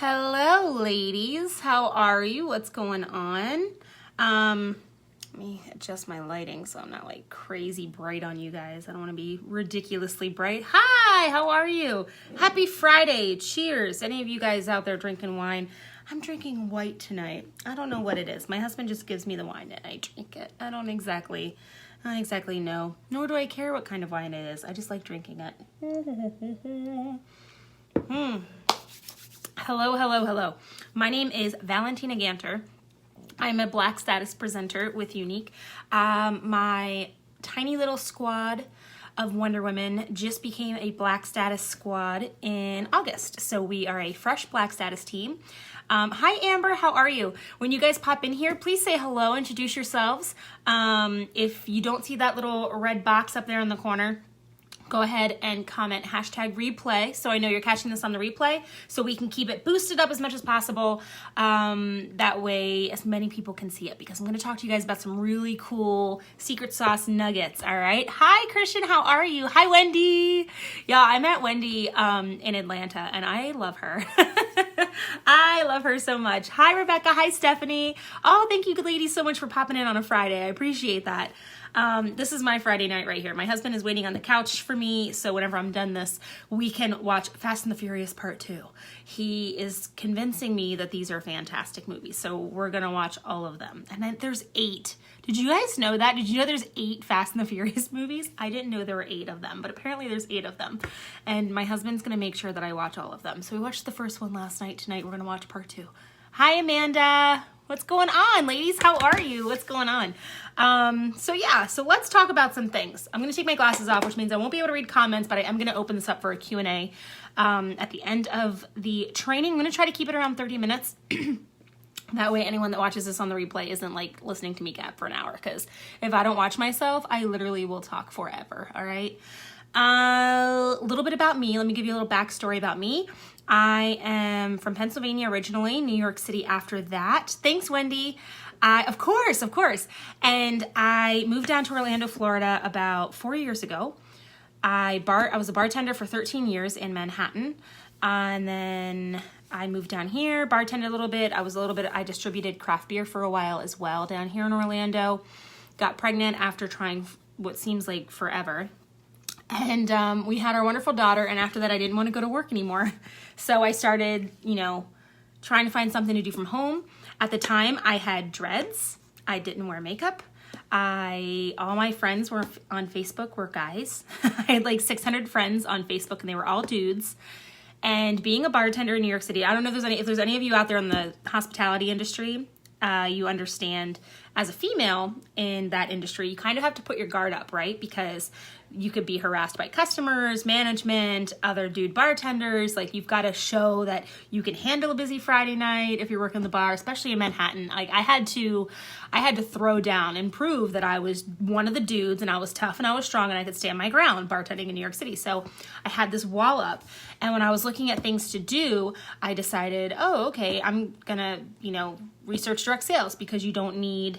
Hello, ladies. How are you? What's going on? Let me adjust my lighting so I'm not like crazy bright on you guys. I don't want to be ridiculously bright. Hi, how are you? Happy Friday. Cheers. Any of you guys out there drinking wine? I'm drinking white tonight. I don't know what it is. My husband just gives me the wine and I drink it. I don't exactly know. Nor do I care what kind of wine it is. I just like drinking it. Hello. My name is Valentina Ganter. I'm a Black status presenter with Younique. My tiny little squad of Wonder Women just became a Black status squad in August. So we are a fresh Black status team. Hi Amber, how are you? When you guys pop in here, please say hello, introduce yourselves. If you don't see that little red box up there in the corner, go ahead and comment #replay so I know you're catching this on the replay so we can keep it boosted up as much as possible. That way as many people can see it, because I'm going to talk to you guys about some really cool secret sauce nuggets. All right. Hi Christian, how are you? Hi Wendy. Yeah, I met Wendy in Atlanta and I love her. I love her so much. Hi Rebecca. Hi Stephanie. Oh, thank you ladies so much for popping in on a Friday. I appreciate that. This is my Friday night right here. My husband is waiting on the couch for me, so whenever I'm done this, we can watch Fast and the Furious Part 2. He is convincing me that these are fantastic movies, so we're gonna watch all of them. And then there's 8. Did you guys know that? Did you know there's 8 Fast and the Furious movies? I didn't know there were 8 of them, but apparently there's 8 of them. And my husband's gonna make sure that I watch all of them. So we watched the first one last night. Tonight we're gonna watch Part 2. Hi Amanda. What's going on, ladies? How are you? What's going on? So let's talk about some things. I'm going to take my glasses off, which means I won't be able to read comments, but I am going to open this up for a Q&A at the end of the training. I'm going to try to keep it around 30 minutes. That way anyone that watches this on the replay isn't like listening to me gab for an hour, because if I don't watch myself, I literally will talk forever, all right? A little bit about me. Let me give you a little backstory about me. I am from Pennsylvania originally, New York City after that. Thanks, Wendy. Of course. And I moved down to Orlando, Florida about 4 years ago. I was a bartender for 13 years in Manhattan. And then I moved down here, bartended a little bit. I distributed craft beer for a while as well down here in Orlando. Got pregnant after trying what seems like forever. And we had our wonderful daughter, and after that I didn't want to go to work anymore. So I started, trying to find something to do from home. At the time, I had dreads. I didn't wear makeup. All my friends were on Facebook were guys. I had like 600 friends on Facebook, and they were all dudes. And being a bartender in New York City, I don't know if there's any of you out there in the hospitality industry, you understand, as a female in that industry, you kind of have to put your guard up, right? Because you could be harassed by customers, management, other dude bartenders. Like, you've got to show that you can handle a busy Friday night if you're working the bar, especially in Manhattan. Like, I had to throw down and prove that I was one of the dudes, and I was tough and I was strong and I could stand my ground bartending in New York City. So I had this wall up. And when I was looking at things to do, I decided, oh, okay, I'm gonna, research direct sales, because you don't need,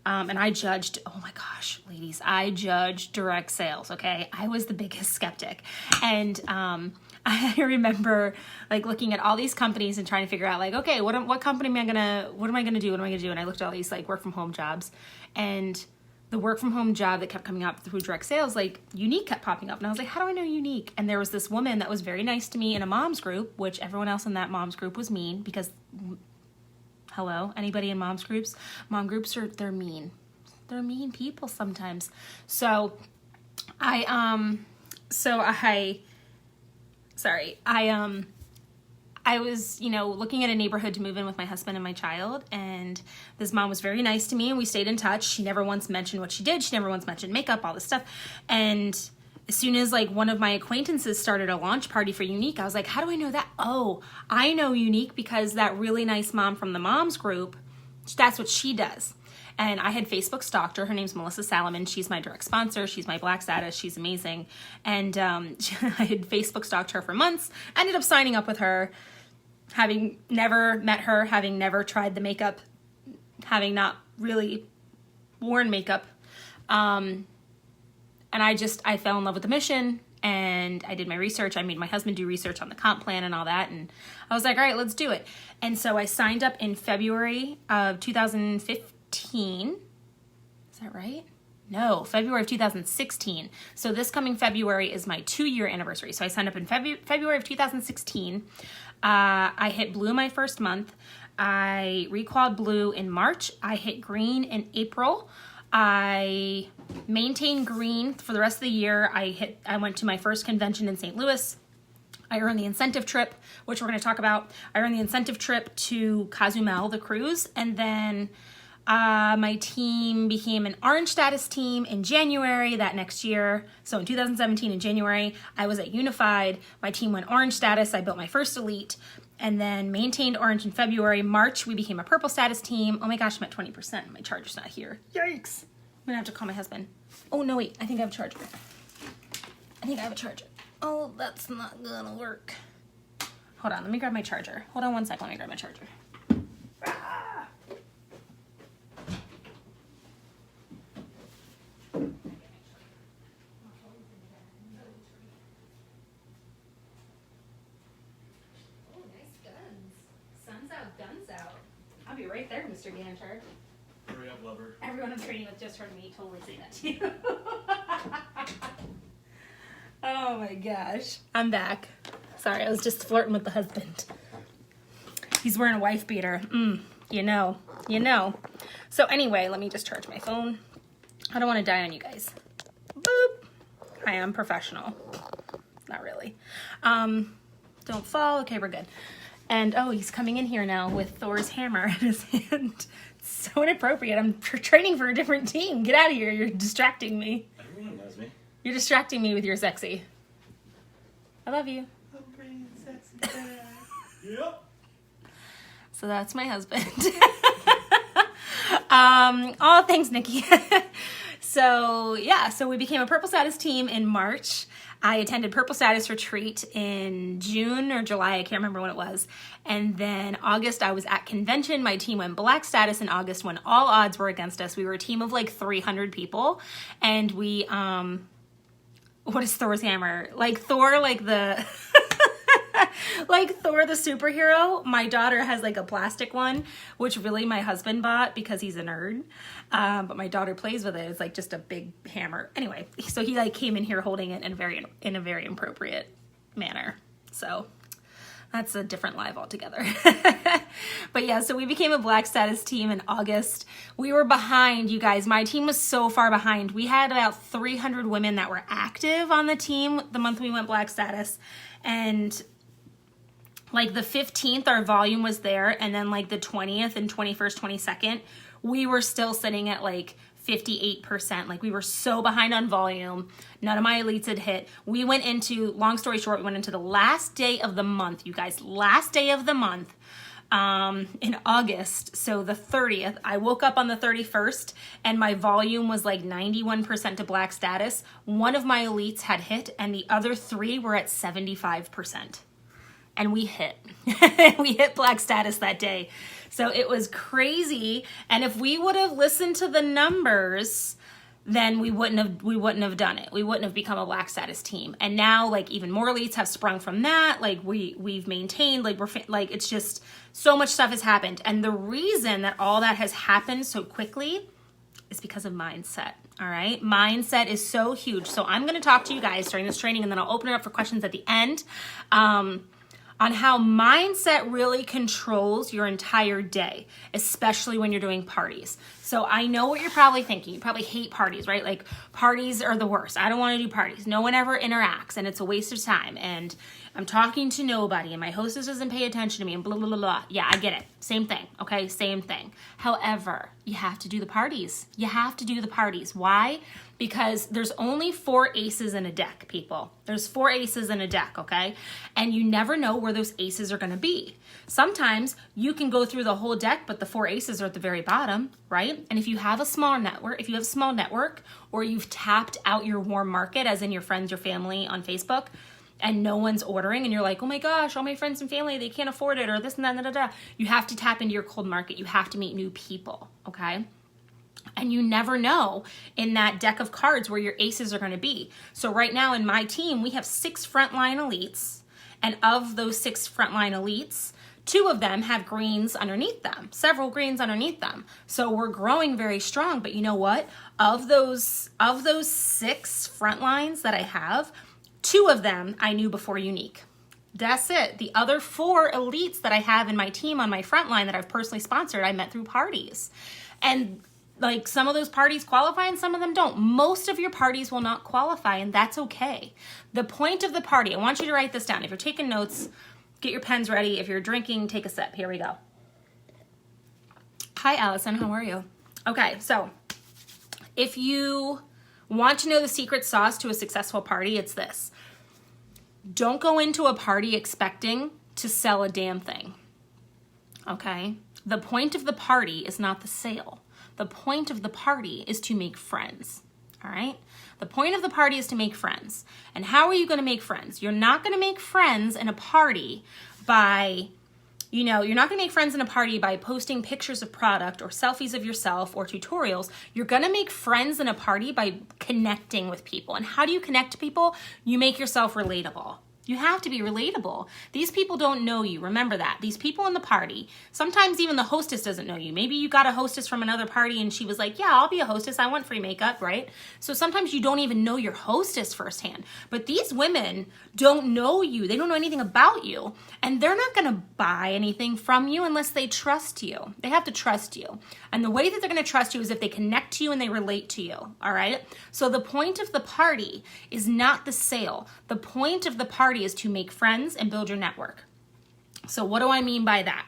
and I judged, oh my gosh, ladies, I judged direct sales, okay? I was the biggest skeptic. And I remember like looking at all these companies and trying to figure out like, okay, what am I gonna do? And I looked at all these like work from home jobs, and the work from home job that kept coming up through direct sales, like Younique kept popping up. And I was like, how do I know Younique? And there was this woman that was very nice to me in a mom's group, which everyone else in that mom's group was mean, because hello, anybody in mom's groups? Mom groups they're mean. They're mean people sometimes. So I was, looking at a neighborhood to move in with my husband and my child, and this mom was very nice to me, and we stayed in touch. She never once mentioned what she did. She never once mentioned makeup, all this stuff. And as soon as like one of my acquaintances started a launch party for Younique, I was like, how do I know that? Oh, I know Younique because that really nice mom from the mom's group, that's what she does. And I had Facebook stalked her. Her name's Melissa Salomon. She's my direct sponsor. She's my Black status. She's amazing. And I had Facebook stalked her for months. Ended up signing up with her, having never met her, having never tried the makeup, having not really worn makeup. And I fell in love with the mission, and I did my research. I made my husband do research on the comp plan and all that, and I was like, all right, let's do it. And so I signed up in February of 2015. Is that right? No, February of 2016. So this coming February is my 2-year anniversary. So I signed up in February of 2016. I hit blue my first month. I requalified blue in March. I hit green in April. I maintained green for the rest of the year. I went to my first convention in St. Louis. I earned the incentive trip, which we're going to talk about. I earned the incentive trip to Cozumel, the cruise, and then my team became an orange status team in January that next year. So in 2017 in January, I was at Unified. My team went orange status. I built my first elite and then maintained orange in February. March, we became a purple status team. Oh my gosh, I'm at 20%. My charger's not here. Yikes. I'm gonna have to call my husband. Oh no, wait, I think I have a charger. Oh, that's not gonna work. Hold on, let me grab my charger. Hold on one second, let me grab my charger. I'll be right there, Mr. Ganter. Hurry up, lover. Everyone I'm training with just heard me totally say that to you. Oh my gosh. I'm back. Sorry, I was just flirting with the husband. He's wearing a wife beater. You know. So anyway, let me just charge my phone. I don't want to die on you guys. Boop. I am professional. Not really. Don't fall. Okay, we're good. And, oh, he's coming in here now with Thor's hammer in his hand. It's so inappropriate. I'm training for a different team. Get out of here. You're distracting me. Everyone knows me. You're distracting me with your sexy. I love you. I'm bringing sexy back. Yep. So that's my husband. Oh, thanks, Nikki. So, yeah, so we became a purple status team in March. I attended Purple Status Retreat in June or July. I can't remember when it was. And then August, I was at convention. My team went Black Status in August when all odds were against us. We were a team of like 300 people. And we, what is Thor's hammer? Like Thor, like the... like Thor the superhero. My daughter has like a plastic one, which really my husband bought because he's a nerd. But my daughter plays with it. It's like just a big hammer. Anyway, so he like came in here holding it in a very inappropriate manner. So that's a different live altogether. But yeah, so we became a Black Status team in August. We were behind, you guys. My team was so far behind. We had about 300 women that were active on the team the month we went Black Status. And like the 15th, our volume was there. And then like the 20th and 21st, 22nd, we were still sitting at like 58%. Like we were so behind on volume. None of my elites had hit. We went into, long story short, we went into the last day of the month, you guys, last day of the month in August. So the 30th, I woke up on the 31st and my volume was like 91% to Black Status. One of my elites had hit and the other 3 were at 75%. And we hit. We hit Black Status that day. So it was crazy. And if we would have listened to the numbers, then we wouldn't have done it. We wouldn't have become a Black Status team. And now like even more elites have sprung from that. Like we've maintained, like it's just so much stuff has happened. And the reason that all that has happened so quickly is because of mindset. All right. Mindset is so huge. So I'm going to talk to you guys during this training and then I'll open it up for questions at the end. On how mindset really controls your entire day, especially when you're doing parties. So I know what you're probably thinking. You probably hate parties, right? Like parties are the worst. I don't want to do parties. No one ever interacts and it's a waste of time. And I'm talking to nobody and my hostess doesn't pay attention to me and blah, blah, blah, blah. Yeah, I get it. Same thing. Okay, same thing. However, you have to do the parties. You have to do the parties. Why? Because there's only 4 aces in a deck, people. There's 4 aces in a deck, okay? And you never know where those aces are gonna be. Sometimes you can go through the whole deck, but the 4 aces are at the very bottom, right? And if you have a small network, or you've tapped out your warm market, as in your friends, your family on Facebook, and no one's ordering, and you're like, oh my gosh, all my friends and family, they can't afford it, or this and that, da, da, da. You have to tap into your cold market. You have to meet new people, okay? And you never know in that deck of cards where your aces are going to be. So right now in my team, we have 6 frontline elites. And of those 6 frontline elites, 2 of them have greens underneath them, several greens underneath them. So we're growing very strong. But you know what? Of those 6 front lines that I have, 2 of them I knew before Younique. That's it. The other 4 elites that I have in my team on my front line that I've personally sponsored, I met through parties. And like some of those parties qualify and some of them don't. Most of your parties will not qualify, and that's okay. The point of the party, I want you to write this down. If you're taking notes, get your pens ready. If you're drinking, take a sip. Here we go. Hi, Allison. How are you? Okay, so if you want to know the secret sauce to a successful party, it's this. Don't go into a party expecting to sell a damn thing. Okay? The point of the party is not the sale. The point of the party is to make friends, all right? The point of the party is to make friends. And how are you going to make friends? You're not going to make friends in a party by, you're not going to make friends in a party by posting pictures of product or selfies of yourself or tutorials. You're going to make friends in a party by connecting with people. And how do you connect to people? You make yourself relatable. You have to be relatable. These people don't know you. Remember that. These people in the party, sometimes even the hostess doesn't know you. Maybe you got a hostess from another party and she was like, yeah, I'll be a hostess. I want free makeup, right? So sometimes you don't even know your hostess firsthand. But these women don't know you. They don't know anything about you. And they're not going to buy anything from you unless they trust you. They have to trust you. And the way that they're going to trust you is if they connect to you and they relate to you, all right? So the point of the party is not the sale. The point of the party is to make friends and build your network. So what do I mean by that?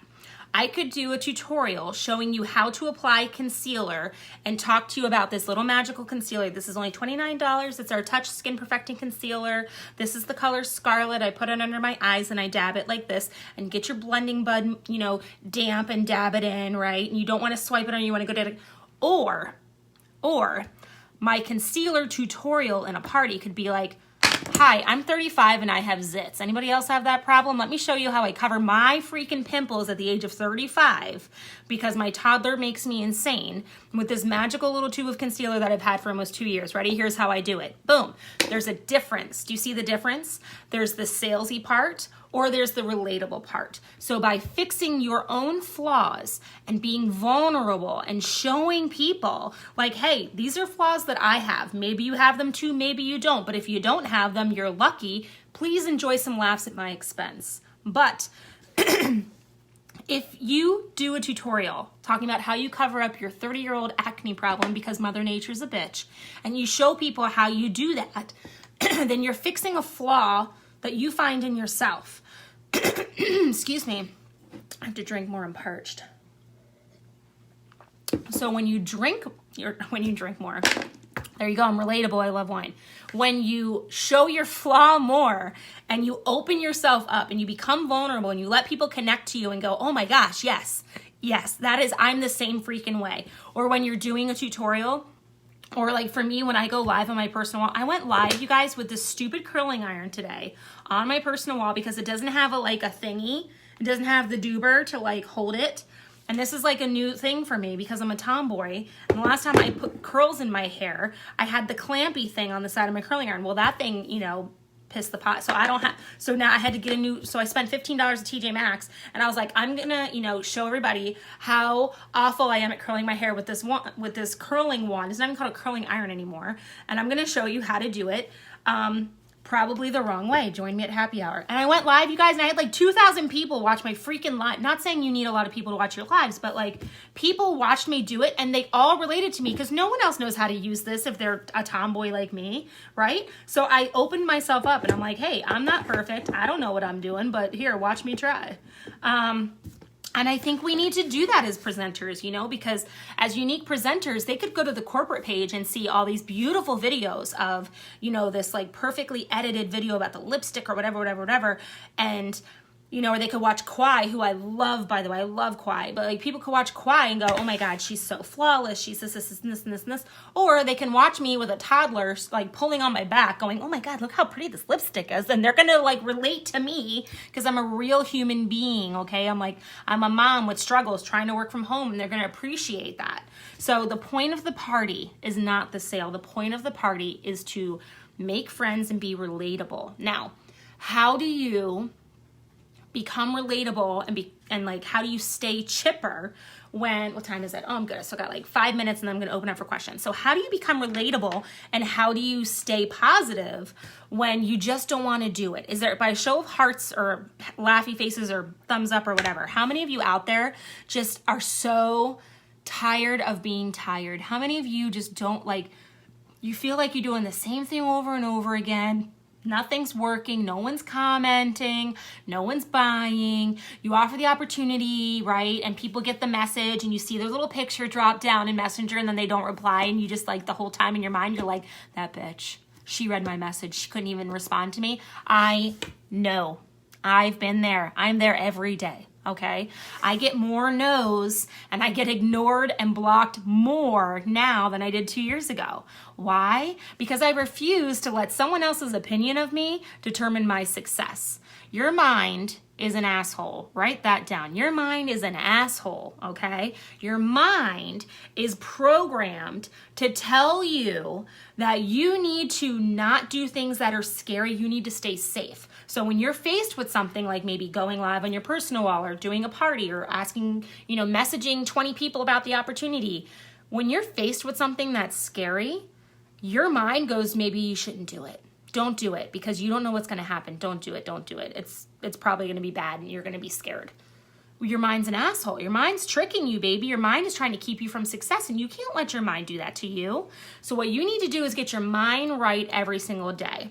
I could do a tutorial showing you how to apply concealer and talk to you about this little magical concealer. This is only $29. It's our Touch Skin Perfecting Concealer. This is the color Scarlet. I put it under my eyes and I dab it like this, and get your blending bud, damp and dab it in, right? And you don't want to swipe it on, you want to go to it. Or my concealer tutorial in a party could be like, hi, I'm 35 and I have zits. Anybody else have that problem? Let me show you how I cover my freaking pimples at the age of 35 because my toddler makes me insane with this magical little tube of concealer that I've had for almost 2 years. Ready? Here's how I do it. Boom. There's a difference. Do you see the difference? There's the salesy part or there's the relatable part. So by fixing your own flaws and being vulnerable and showing people like, hey, these are flaws that I have. Maybe you have them too, maybe you don't. But if you don't have them, you're lucky. Please enjoy some laughs at my expense. But if you do a tutorial talking about how you cover up your 30-year-old acne problem because Mother Nature's a bitch, and you show people how you do that, then you're fixing a flaw that you find in yourself. Excuse me. I have to drink more. I'm parched. So when you drink more, there you go. I'm relatable. I love wine. When you show your flaw more and you open yourself up and you become vulnerable and you let people connect to you and go, oh my gosh, yes, that is, I'm the same freaking way. Or when you're doing a tutorial, or like for me, when I go live on my personal wall, I went live, you guys, with this stupid curling iron today on my personal wall because it doesn't have a thingy. It doesn't have the doober to like hold it. And this is like a new thing for me because I'm a tomboy. And the last time I put curls in my hair, I had the clampy thing on the side of my curling iron. Well, that thing, pissed the pot. So now I had to get a new, so I spent $15 at TJ Maxx and I was like, I'm gonna, show everybody how awful I am at curling my hair with this curling wand. It's not even called a curling iron anymore. And I'm gonna show you how to do it. Probably the wrong way. Join me at happy hour. And I went live, you guys, and I had like 2,000 people watch my freaking live. Not saying you need a lot of people to watch your lives, but like people watched me do it and they all related to me because no one else knows how to use this if they're a tomboy like me, right? So I opened myself up and I'm like, hey, I'm not perfect. I don't know what I'm doing, but here, watch me try. And I think we need to do that as presenters, because as Younique presenters, they could go to the corporate page and see all these beautiful videos of, this like perfectly edited video about the lipstick or whatever. And You know, or they could watch Kwai, who I love, by the way. I love Kwai. But like people could watch Kwai and go, oh my God, she's so flawless. She's this, and this. Or they can watch me with a toddler like pulling on my back going, oh my God, look how pretty this lipstick is. And they're going to like relate to me because I'm a real human being, okay? I'm a mom with struggles trying to work from home, and they're going to appreciate that. So the point of the party is not the sale. The point of the party is to make friends and be relatable. Now, how do you become relatable and like how do you stay chipper when, what time is it? Oh, I'm good. I still got like 5 minutes and then I'm going to open up for questions. So how do you become relatable and how do you stay positive when you just don't want to do it? Is there, by a show of hearts or laughy faces or thumbs up or whatever, how many of you out there just are so tired of being tired? How many of you just don't like, you feel like you're doing the same thing over and over again? Nothing's working, no one's commenting, no one's buying. You offer the opportunity, right? And people get the message and you see their little picture drop down in Messenger and then they don't reply and you just like the whole time in your mind, you're like, that bitch, she read my message. She couldn't even respond to me. I know. I've been there. I'm there every day. Okay, I get more no's and I get ignored and blocked more now than I did 2 years ago. Why? Because I refuse to let someone else's opinion of me determine my success. Your mind is an asshole. Write that down. Your mind is an asshole, okay? Your mind is programmed to tell you that you need to not do things that are scary. You need to stay safe. So when you're faced with something like maybe going live on your personal wall or doing a party or asking, messaging 20 people about the opportunity, when you're faced with something that's scary, your mind goes, maybe you shouldn't do it. Don't do it because you don't know what's going to happen. Don't do it. Don't do it. It's probably going to be bad and you're going to be scared. Your mind's an asshole. Your mind's tricking you, baby. Your mind is trying to keep you from success and you can't let your mind do that to you. So what you need to do is get your mind right every single day.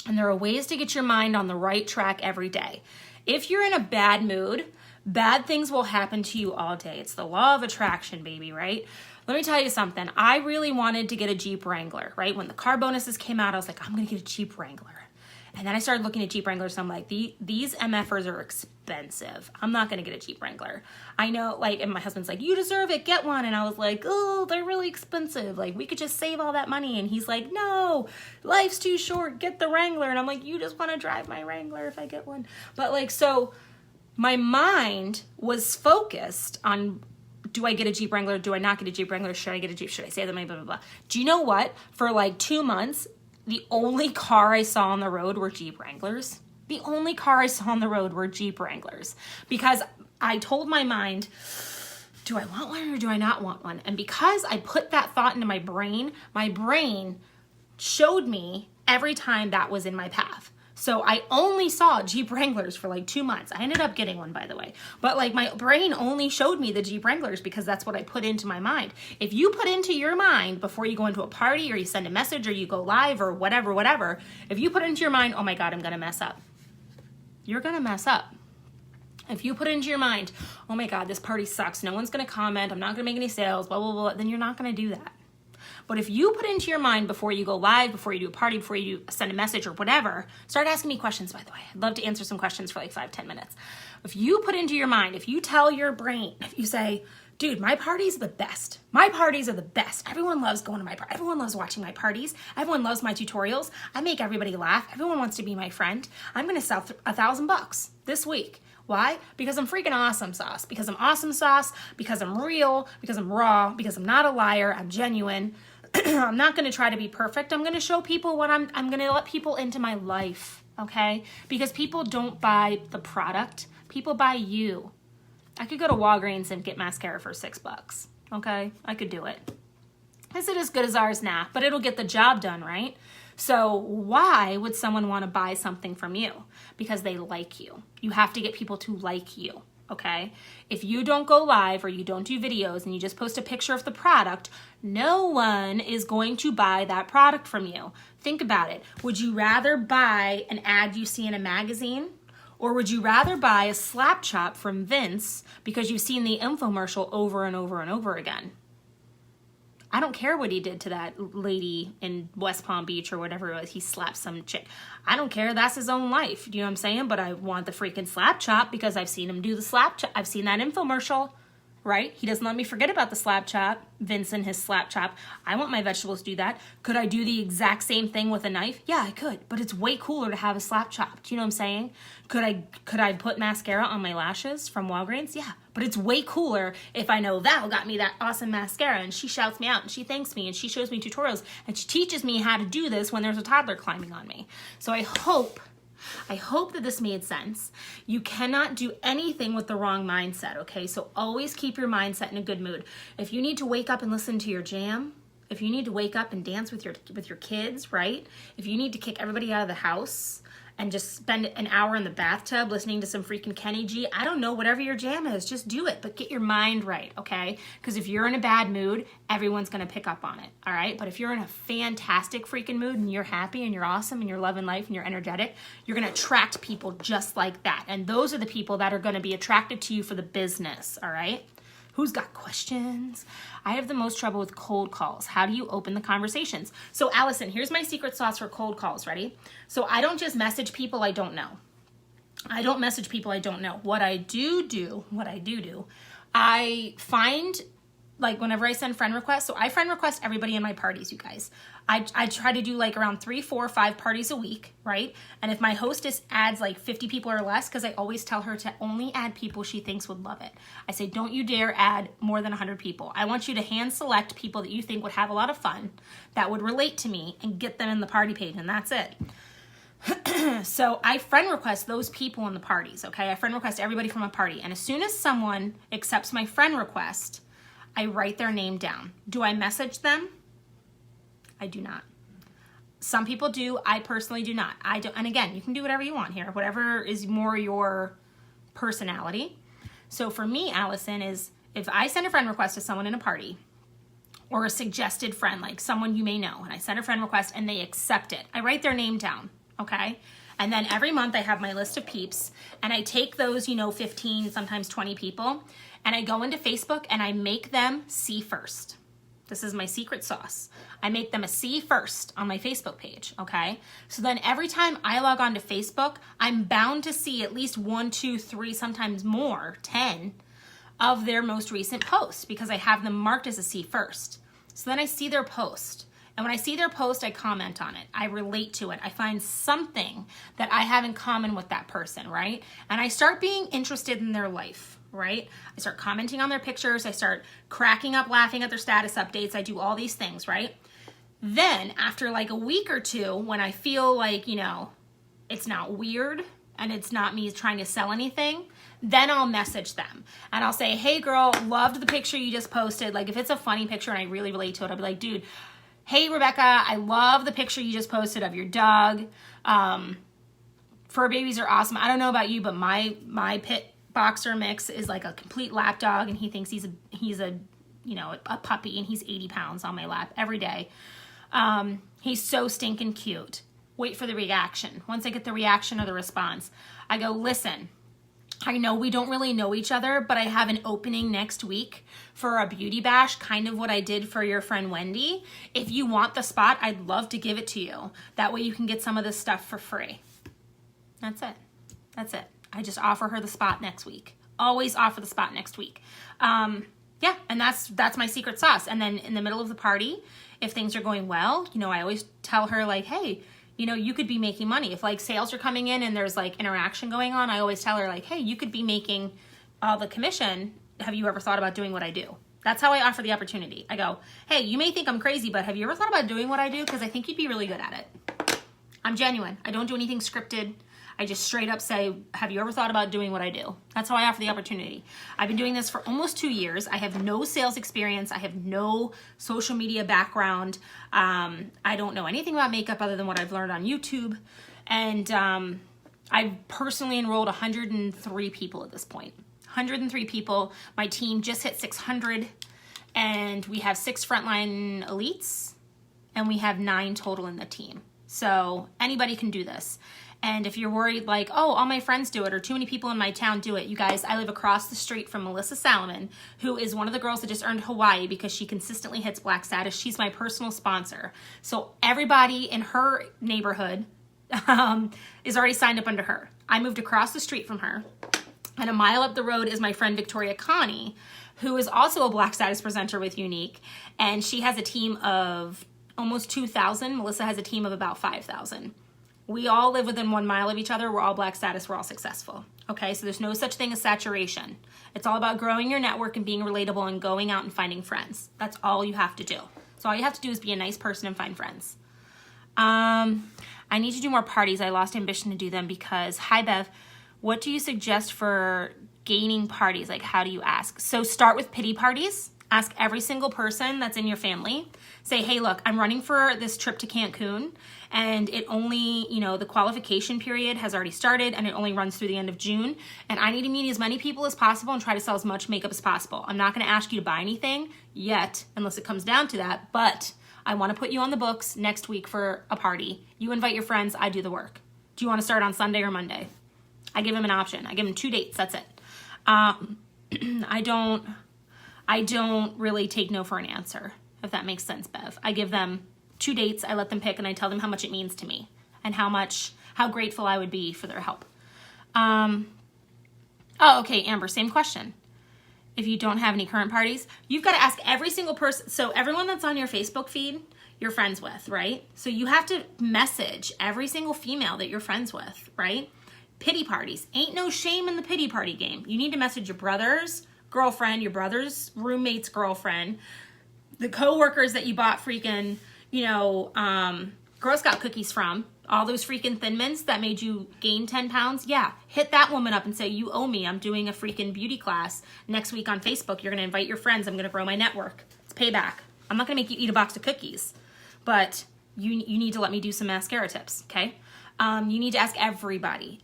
And there are ways to get your mind on the right track every day. If you're in a bad mood, bad things will happen to you all day. It's the law of attraction, baby, right? Let me tell you something. I really wanted to get a Jeep Wrangler, right? When the car bonuses came out, I was like, I'm going to get a Jeep Wrangler. And then I started looking at Jeep Wranglers. So I'm like, these MFers are expensive. I'm not going to get a Jeep Wrangler. I know, like, and my husband's like, you deserve it. Get one. And I was like, oh, they're really expensive. Like, we could just save all that money. And he's like, no, life's too short. Get the Wrangler. And I'm like, you just want to drive my Wrangler if I get one. But like, so my mind was focused on, do I get a Jeep Wrangler? Do I not get a Jeep Wrangler? Should I get a Jeep? Should I save the money? Blah, blah, blah. Do you know what? For like 2 months, the only car I saw on the road were Jeep Wranglers. The only car I saw on the road were Jeep Wranglers because I told my mind, do I want one or do I not want one? And because I put that thought into my brain showed me every time that was in my path. So I only saw Jeep Wranglers for like 2 months. I ended up getting one, by the way. But like my brain only showed me the Jeep Wranglers because that's what I put into my mind. If you put into your mind before you go into a party or you send a message or you go live or whatever, if you put into your mind, oh my God, I'm going to mess up. You're going to mess up. If you put into your mind, oh my God, this party sucks. No one's going to comment. I'm not going to make any sales, blah, blah, blah. Then you're not going to do that. But if you put into your mind before you go live, before you do a party, before you send a message or whatever, start asking me questions, by the way. I'd love to answer some questions for like 5-10 minutes. If you put into your mind, if you tell your brain, if you say, dude, my parties are the best. My parties are the best. Everyone loves going to my party. Everyone loves watching my parties. Everyone loves my tutorials. I make everybody laugh. Everyone wants to be my friend. I'm going to sell $1,000 this week. Why? Because I'm freaking awesome sauce. Because I'm awesome sauce. Because I'm real. Because I'm raw. Because I'm not a liar. I'm genuine. I'm not going to try to be perfect. I'm going to show people what I'm going to let people into my life, okay? Because people don't buy the product. People buy you. I could go to Walgreens and get mascara for $6, okay? I could do it. Is it as good as ours? Nah, but it'll get the job done, right? So why would someone want to buy something from you? Because they like you. You have to get people to like you. Okay? If you don't go live or you don't do videos and you just post a picture of the product, no one is going to buy that product from you. Think about it. Would you rather buy an ad you see in a magazine? Or would you rather buy a slap chop from Vince because you've seen the infomercial over and over and over again? I don't care what he did to that lady in West Palm Beach or whatever it was. He slapped some chick. I don't care. That's his own life. You know what I'm saying? But I want the freaking slap chop because I've seen him do the slap chop. I've seen that infomercial, right? He doesn't let me forget about the slap chop. Vincent, his slap chop. I want my vegetables to do that. Could I do the exact same thing with a knife? Yeah, I could. But it's way cooler to have a slap chop. Do you know what I'm saying? Could I put mascara on my lashes from Walgreens? Yeah. But it's way cooler if I know Val got me that awesome mascara and she shouts me out and she thanks me and she shows me tutorials and she teaches me how to do this when there's a toddler climbing on me. So I hope that this made sense. You cannot do anything with the wrong mindset, okay? So always keep your mindset in a good mood. If you need to wake up and listen to your jam, if you need to wake up and dance with your kids, right? If you need to kick everybody out of the house and just spend an hour in the bathtub listening to some freaking Kenny G. I don't know, whatever your jam is, just do it, but get your mind right, okay? Because if you're in a bad mood, everyone's gonna pick up on it, all right? But if you're in a fantastic freaking mood and you're happy and you're awesome and you're loving life and you're energetic, you're gonna attract people just like that. And those are the people that are gonna be attracted to you for the business, all right? Who's got questions? I have the most trouble with cold calls. How do you open the conversations? So Allison, here's my secret sauce for cold calls. Ready? So I don't just message people I don't know. I don't message people I don't know. What I do, I find, like whenever I send friend requests, so I friend request everybody in my parties, you guys. I try to do like around 3, 4, 5 parties a week, right? And if my hostess adds like 50 people or less, because I always tell her to only add people she thinks would love it. I say, don't you dare add more than 100 people. I want you to hand select people that you think would have a lot of fun, that would relate to me, and get them in the party page, and that's it. So I friend request those people in the parties, okay? I friend request everybody from a party. And as soon as someone accepts my friend request, I write their name down. Do I message them? I do not. Some people do. I personally do not. I don't. And again, you can do whatever you want here, whatever is more your personality. So for me, Allison, is if I send a friend request to someone in a party or a suggested friend, like someone you may know, and I send a friend request and they accept it, I write their name down, okay? And then every month I have my list of peeps and I take those, 15, sometimes 20 people, and I go into Facebook and I make them see first. This is my secret sauce. I make them a see first on my Facebook page, okay? So then every time I log on to Facebook, I'm bound to see at least 1, 2, 3, sometimes more, 10 of their most recent posts because I have them marked as a see first. So then I see their post. And when I see their post, I comment on it. I relate to it. I find something that I have in common with that person, right? And I start being interested in their life, right? I start commenting on their pictures. I start cracking up, laughing at their status updates. I do all these things, right? Then after like a week or two, when I feel like, it's not weird and it's not me trying to sell anything, then I'll message them and I'll say, hey girl, loved the picture you just posted. Like if it's a funny picture and I really relate to it, I'll be like, dude, hey Rebecca, I love the picture you just posted of your dog. Fur babies are awesome. I don't know about you, but my pit boxer mix is like a complete lap dog, and he thinks he's a puppy, and he's 80 pounds on my lap every day. He's so stinking cute. Wait for the reaction. Once I get the reaction or the response, I go, listen, I know we don't really know each other, but I have an opening next week for a beauty bash, kind of what I did for your friend Wendy. If you want the spot, I'd love to give it to you. That way you can get some of this stuff for free. That's it. That's it. I just offer her the spot next week. Always offer the spot next week. Yeah, and that's my secret sauce. And then in the middle of the party, if things are going well, I always tell her like, hey, you could be making money. If like sales are coming in and there's like interaction going on, I always tell her like, hey, you could be making all the commission. Have you ever thought about doing what I do? That's how I offer the opportunity. I go, hey, you may think I'm crazy, but have you ever thought about doing what I do? Because I think you'd be really good at it. I'm genuine. I don't do anything scripted. I just straight up say, have you ever thought about doing what I do? That's how I offer the opportunity. I've been doing this for almost 2 years. I have no sales experience. I have no social media background. I don't know anything about makeup other than what I've learned on YouTube. And I've personally enrolled 103 people at this point. 103 people. My team just hit 600. And we have 6 frontline elites. And we have 9 total in the team. So anybody can do this. And if you're worried like, oh, all my friends do it or too many people in my town do it, you guys, I live across the street from Melissa Salomon, who is one of the girls that just earned Hawaii because she consistently hits black status. She's my personal sponsor. So everybody in her neighborhood is already signed up under her. I moved across the street from her. And a mile up the road is my friend Victoria Connie, who is also a black status presenter with Younique. And she has a team of almost 2,000. Melissa has a team of about 5,000. We all live within 1 mile of each other. We're all black status. We're all successful. Okay, so there's no such thing as saturation. It's all about growing your network and being relatable and going out and finding friends. That's all you have to do. So all you have to do is be a nice person and find friends. I need to do more parties. I lost ambition to do them because, hi Bev, what do you suggest for gaining parties? Like, how do you ask? So start with pity parties. Ask every single person that's in your family. Say, hey, look, I'm running for this trip to Cancun, and it only, the qualification period has already started, and it only runs through the end of June, and I need to meet as many people as possible and try to sell as much makeup as possible. I'm not going to ask you to buy anything yet, unless it comes down to that, but I want to put you on the books next week for a party. You invite your friends, I do the work. Do you want to start on Sunday or Monday? I give them an option. I give them 2 dates, that's it. I don't really take no for an answer, if that makes sense, Bev. I give them 2 dates, I let them pick, and I tell them how much it means to me and how grateful I would be for their help. Oh, okay, Amber, same question. If you don't have any current parties, you've got to ask every single person. So everyone that's on your Facebook feed, you're friends with, right? So you have to message every single female that you're friends with, right? Pity parties. Ain't no shame in the pity party game. You need to message your brother's girlfriend, your brother's roommate's girlfriend, the coworkers that you bought freaking, Girl Scout cookies from, all those freaking Thin Mints that made you gain 10 pounds. Yeah, hit that woman up and say, you owe me. I'm doing a freaking beauty class next week on Facebook. You're going to invite your friends. I'm going to grow my network. It's payback. I'm not going to make you eat a box of cookies, but you need to let me do some mascara tips, okay? You need to ask everybody.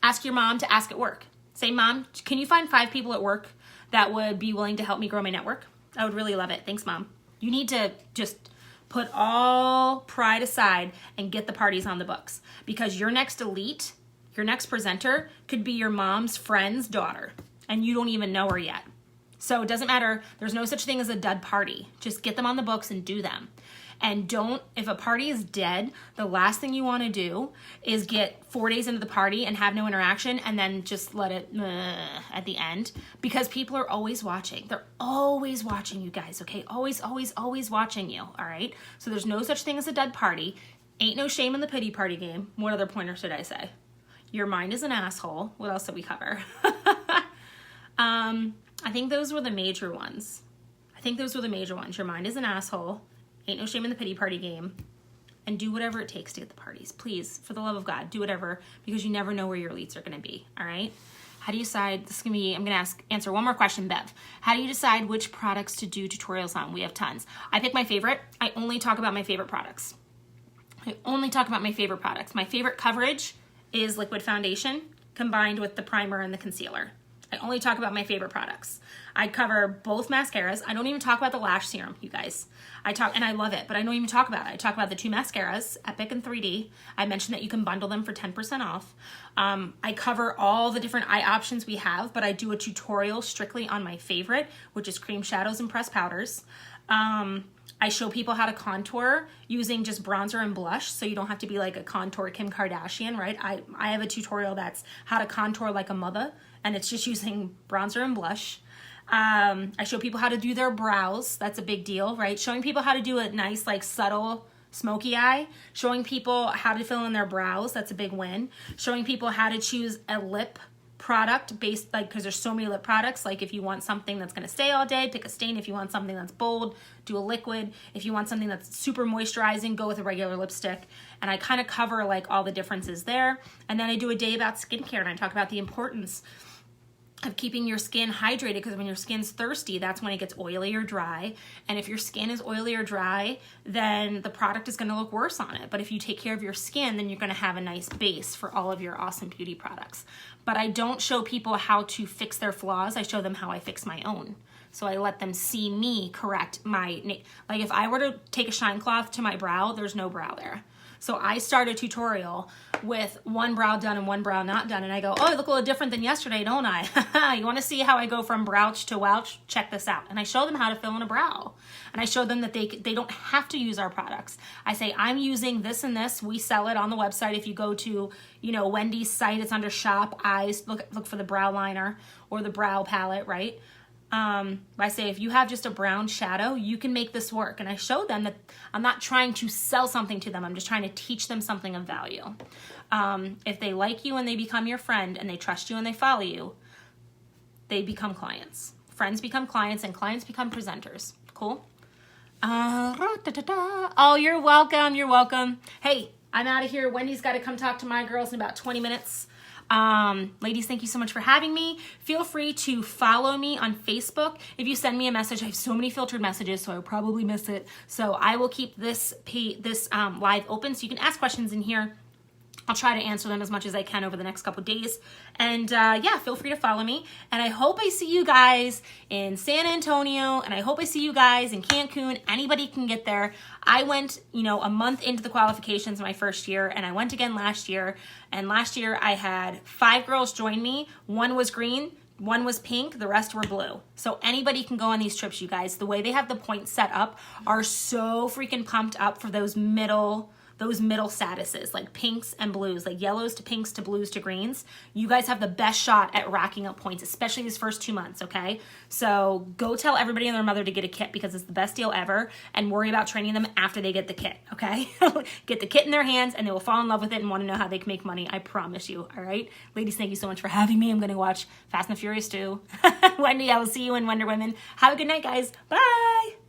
Ask your mom to ask at work. Say, Mom, can you find 5 people at work that would be willing to help me grow my network? I would really love it. Thanks, Mom. You need to just put all pride aside and get the parties on the books, because your next elite, your next presenter could be your mom's friend's daughter, and you don't even know her yet. So it doesn't matter. There's no such thing as a dud party. Just get them on the books and do them. And if a party is dead, the last thing you want to do is get 4 days into the party and have no interaction and then just let it at the end, because people are always watching. They're always watching you guys, okay? Always, always, always watching you, all right? So there's no such thing as a dud party. Ain't no shame in the pity party game. What other pointer should I say? Your mind is an asshole. What else did we cover? I think those were the major ones. Your mind is an asshole. Ain't no shame in the pity party game. And do whatever it takes to get the parties. Please, for the love of God, do whatever, because you never know where your elites are going to be, all right? How do you decide, I'm going to answer one more question, Bev. How do you decide which products to do tutorials on? We have tons. I pick my favorite. I only talk about my favorite products. My favorite coverage is liquid foundation combined with the primer and the concealer. I only talk about my favorite products. I cover both mascaras. I don't even talk about the lash serum, you guys. And I love it, but I don't even talk about it. I talk about the 2 mascaras, Epic and 3D. I mentioned that you can bundle them for 10% off. I cover all the different eye options we have, but I do a tutorial strictly on my favorite, which is cream shadows and pressed powders. I show people how to contour using just bronzer and blush, so you don't have to be like a contour Kim Kardashian, right? I have a tutorial that's how to contour like a mother, and it's just using bronzer and blush. I show people how to do their brows. That's a big deal, right? Showing people how to do a nice, like, subtle smoky eye. Showing people how to fill in their brows. That's a big win. Showing people how to choose a lip product based, like, because there's so many lip products. Like, if you want something that's going to stay all day, pick a stain. If you want something that's bold, do a liquid. If you want something that's super moisturizing, go with a regular lipstick. And I kind of cover, like, all the differences there. And then I do a day about skincare, and I talk about the importance of keeping your skin hydrated, because when your skin's thirsty, that's when it gets oily or dry. And if your skin is oily or dry, then the product is going to look worse on it. But if you take care of your skin, then you're going to have a nice base for all of your awesome beauty products. But I don't show people how to fix their flaws. I show them how I fix my own. So I let them see me correct my, like if I were to take a shine cloth to my brow, there's no brow there. So I start a tutorial with one brow done and one brow not done. And I go, oh, I look a little different than yesterday, don't I? You want to see how I go from browch to wouch? Check this out. And I show them how to fill in a brow. And I show them that they don't have to use our products. I say, I'm using this and this. We sell it on the website. If you go to, Wendy's site, it's under shop eyes. Look for the brow liner or the brow palette, right? I say, if you have just a brown shadow, you can make this work. And I show them that I'm not trying to sell something to them. I'm just trying to teach them something of value. If they like you and they become your friend and they trust you and they follow you, they become clients. Friends become clients and clients become presenters. Cool? Oh, you're welcome. You're welcome. Hey, I'm out of here. Wendy's got to come talk to my girls in about 20 minutes. Ladies, thank you so much for having me. Feel free to follow me on Facebook. If you send me a message, I have so many filtered messages, so I will probably miss it. So I will keep this live open, so you can ask questions in here. I'll try to answer them as much as I can over the next couple days. And yeah, feel free to follow me. And I hope I see you guys in San Antonio, and I hope I see you guys in Cancun. Anybody can get there. I went, a month into the qualifications my first year, and I went again last year. And last year I had 5 girls join me. 1 was green, 1 was pink, the rest were blue. So anybody can go on these trips, you guys. The way they have the points set up are so freaking pumped up for those middle statuses, like pinks and blues, like yellows to pinks to blues to greens. You guys have the best shot at racking up points, especially these first 2 months, okay? So go tell everybody and their mother to get a kit because it's the best deal ever, and worry about training them after they get the kit, okay? Get the kit in their hands and they will fall in love with it and want to know how they can make money. I promise you, all right? Ladies, thank you so much for having me. I'm going to watch Fast and the Furious 2. Wendy, I will see you in Wonder Women. Have a good night, guys. Bye!